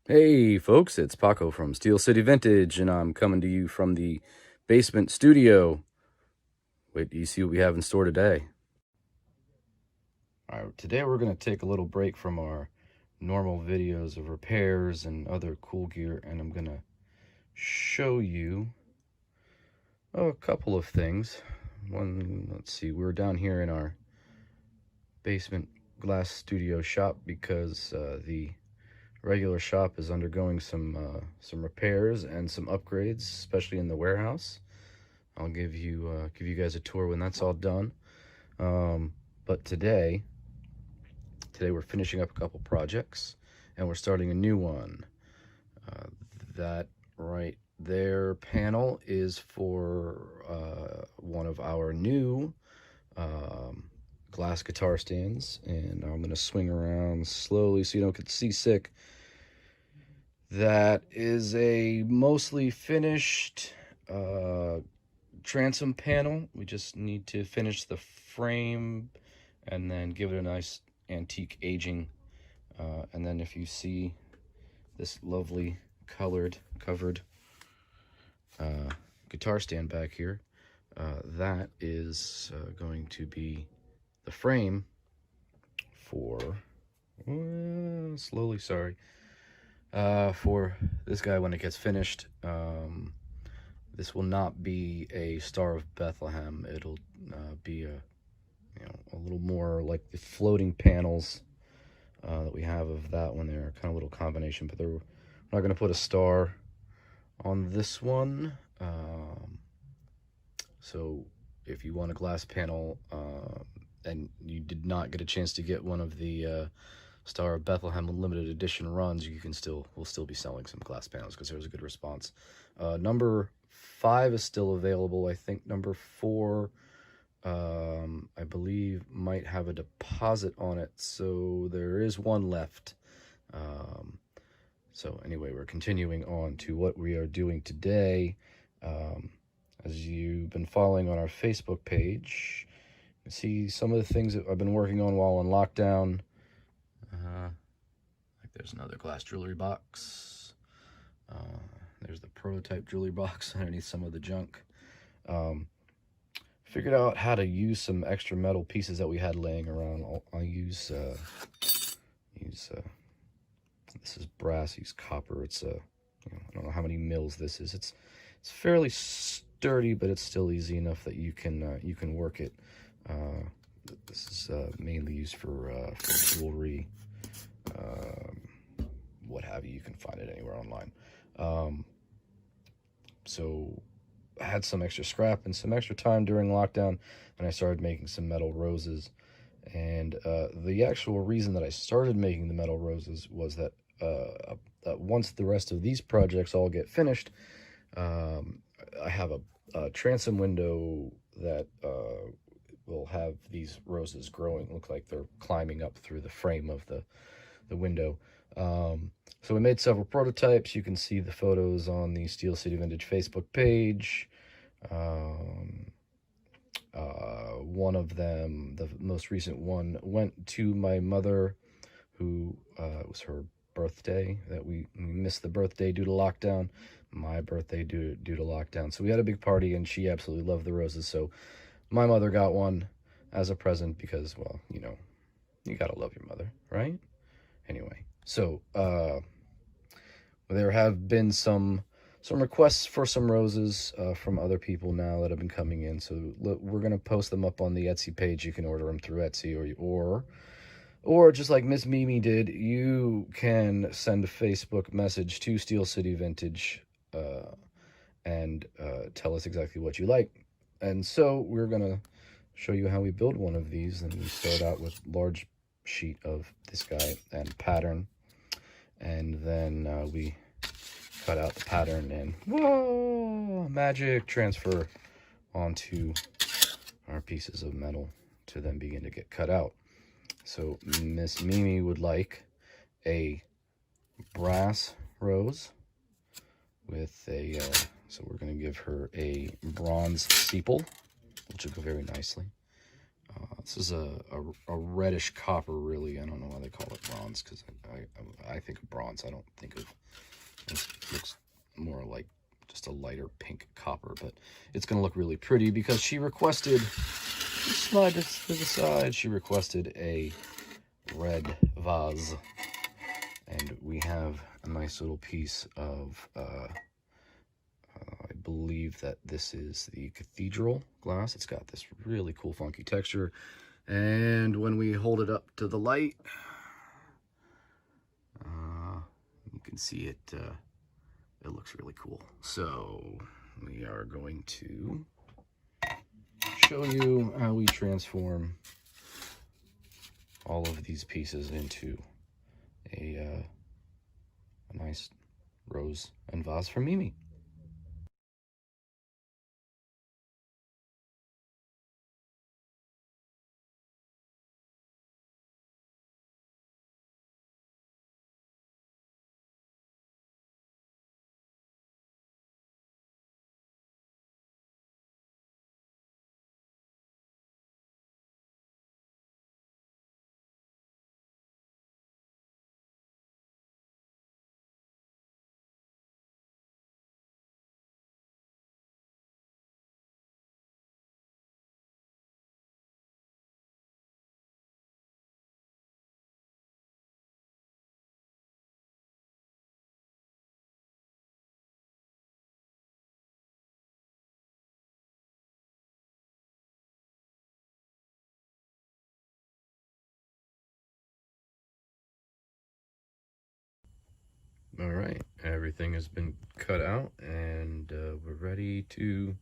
Hey folks, it's Paco from Steel City Vintage, and I'm coming to you from the basement studio. Wait, do you see what we have in store today? Alright, today we're going to take a little break from our normal videos of repairs and other cool gear, and I'm going to show you a couple of things. Let's see, we're down here in our basement glass studio shop because the regular shop is undergoing some repairs and some upgrades, especially in the warehouse. I'll give you guys a tour when that's all done. But today we're finishing up a couple projects, and we're starting a new one. That right there panel is for one of our new glass guitar stands, and I'm gonna swing around slowly so you don't get seasick. That is a mostly finished transom panel. We just need to finish the frame and then give it a nice antique aging. And then if you see this lovely covered guitar stand back here, that is going to be the frame for for this guy when it gets finished. This will not be a Star of Bethlehem. It'll be a little more like the floating panels that we have of that one there, kind of a little combination, but we're not going to put a star on this one. So if you want a glass panel and you did not get a chance to get one of the Star of Bethlehem limited edition runs, we'll still be selling some glass panels because there was a good response. Number 5 is still available. I think number 4, I believe, might have a deposit on it, so there is one left. So anyway, we're continuing on to what we are doing today. As you've been following on our Facebook page, you can see some of the things that I've been working on while on lockdown. Like there's another glass jewelry box. There's the prototype jewelry box underneath some of the junk. Figured out how to use some extra metal pieces that we had laying around. I'll use this is brass. Use copper. It's I don't know how many mils this is. It's fairly sturdy, but it's still easy enough that you can work it. This is mainly used for jewelry, what have you. You can find it anywhere online. So I had some extra scrap and some extra time during lockdown, and I started making some metal roses. And the actual reason that I started making the metal roses was that once the rest of these projects all get finished, I have a transom window that will have these roses growing. Look like they're climbing up through the frame of the window. So we made several prototypes. You can see the photos on the Steel City Vintage Facebook page. One of them, the most recent one, went to my mother, who it was her birthday. That we missed the birthday due to lockdown. My birthday due to lockdown. So we had a big party, and she absolutely loved the roses. So my mother got one as a present because, well, you gotta love your mother, right? Anyway, so there have been some requests for some roses from other people now that have been coming in. So we're gonna post them up on the Etsy page. You can order them through Etsy, or just like Miss Mimi did, you can send a Facebook message to Steel City Vintage and tell us exactly what you like. And so we're gonna show you how we build one of these. And we start out with large sheet of this guy and pattern, and then we cut out the pattern and whoa, magic, transfer onto our pieces of metal to then begin to get cut out. So Miss Mimi would like a brass rose with a so we're going to give her a bronze sepal, which will go very nicely. This is a reddish copper, really. I don't know why they call it bronze. bronze, because I think of bronze. I don't think of, this looks more like just a lighter pink copper, but it's going to look really pretty because she requested, slide this to the side, she requested a red vase. And we have a nice little piece of, I believe that this is the cathedral glass. It's got this really cool funky texture. And when we hold it up to the light, you can see it, it looks really cool. So we are going to show you how we transform all of these pieces into a nice rose and vase for Mimi. All right, everything has been cut out and we're ready to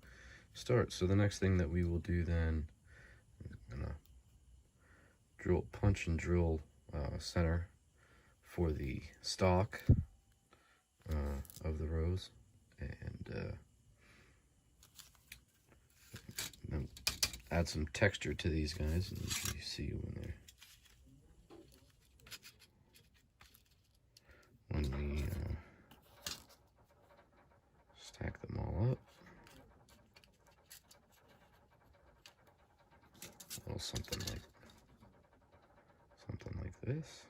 start. So the next thing that we will do then, I'm gonna punch and drill center for the stalk of the rose, and then add some texture to these guys. And you see when we stack them all up, a little something like this.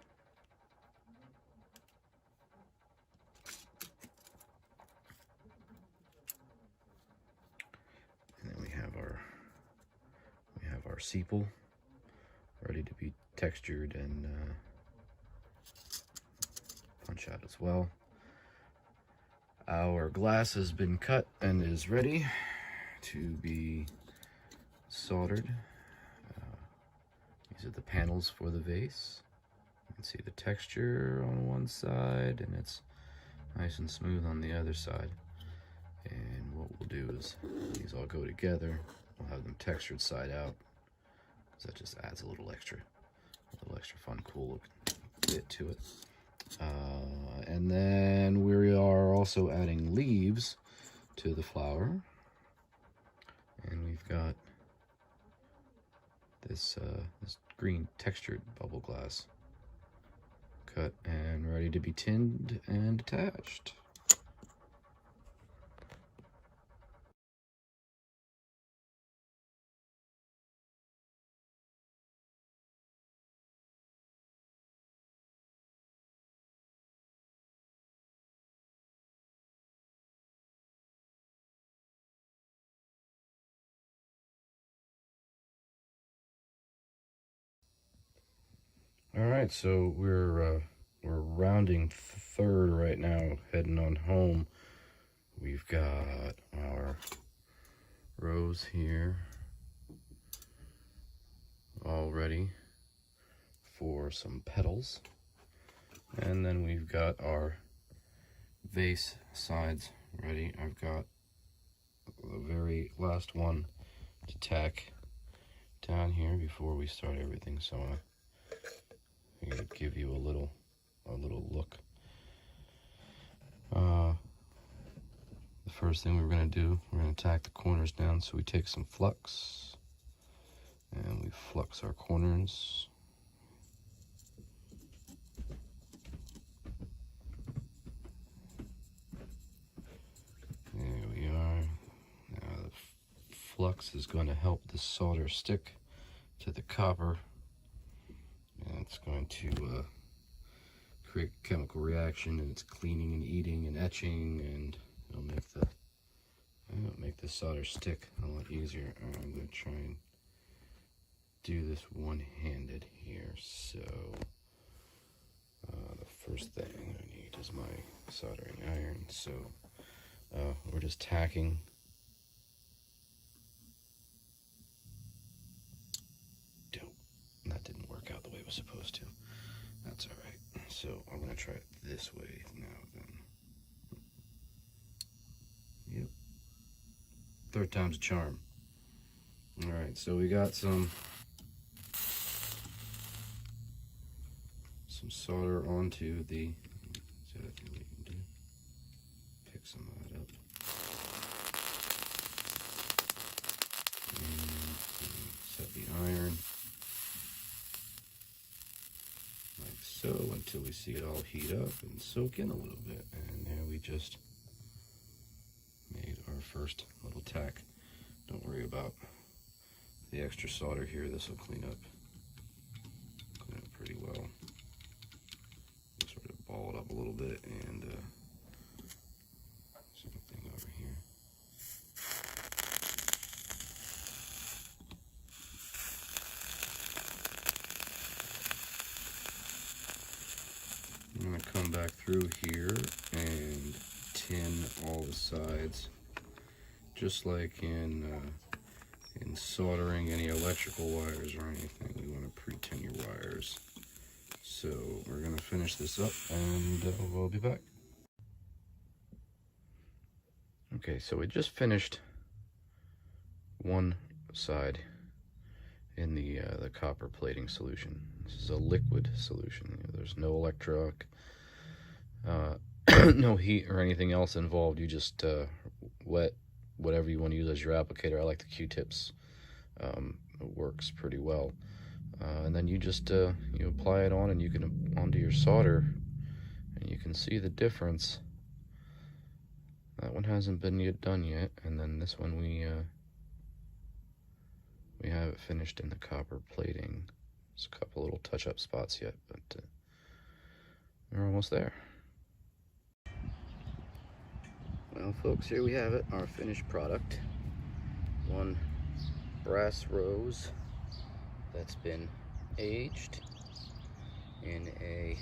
And then we have our sepal ready to be textured and punch out as well. Our glass has been cut and is ready to be soldered. These are the panels for the vase. You can see the texture on one side, and it's nice and smooth on the other side. And what we'll do is these all go together. We'll have them textured side out. So that just adds a little extra fun, cool look bit to it. And then we are also adding leaves to the flower. And we've got this green textured bubble glass cut and ready to be tinned and attached. All right, so we're rounding third right now, heading on home. We've got our rose here all ready for some petals, and then we've got our vase sides ready. I've got the very last one to tack down here before we start everything, so I'm going to give you a little look. The first thing we're going to do, we're going to tack the corners down. So we take some flux and we flux our corners. There we are. Now the flux is going to help the solder stick to the copper, and it's going to create a chemical reaction, and it's cleaning and eating and etching, and it'll make the solder stick a lot easier. I'm going to try and do this one-handed here. So the first thing I need is my soldering iron. So we're just tacking. Dope. That didn't work out the way it was supposed to. That's all right. So I'm going to try it this way now then. Yep. Third time's a charm. All right, so we got some solder onto the, so I think we can do, pick some of that up. And set the iron like so until we see it all heat up and soak in a little bit. And there we just made our first little tack. Don't worry about the extra solder here. This will clean up pretty well. Sort of ball it up a little bit, and same thing over here. I'm going to come back through here and tin all the sides, just like in soldering any electrical wires or anything. We want to pre-tin your wires. So we're going to finish this up, and we'll be back. Okay, so we just finished one side in the copper plating solution. This is a liquid solution. There's no electrolyte, no heat or anything else involved. You just wet whatever you want to use as your applicator. I like the Q-tips. It works pretty well. And then you just you apply it on, and you can onto your solder, and you can see the difference. That one hasn't been done yet, and then this one we have it finished in the copper plating. There's a couple little touch-up spots yet, but we're almost there. Well, folks, here we have it, our finished product. One brass rose that's been aged in a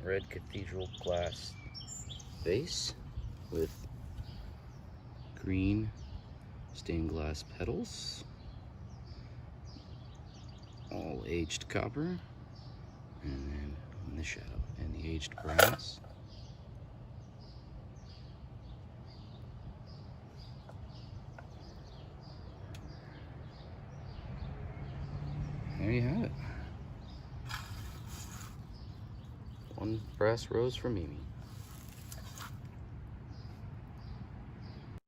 red cathedral glass vase with green stained glass petals, all aged copper, and then in the shadow, and the aged brass. There you have it. One brass rose for Mimi.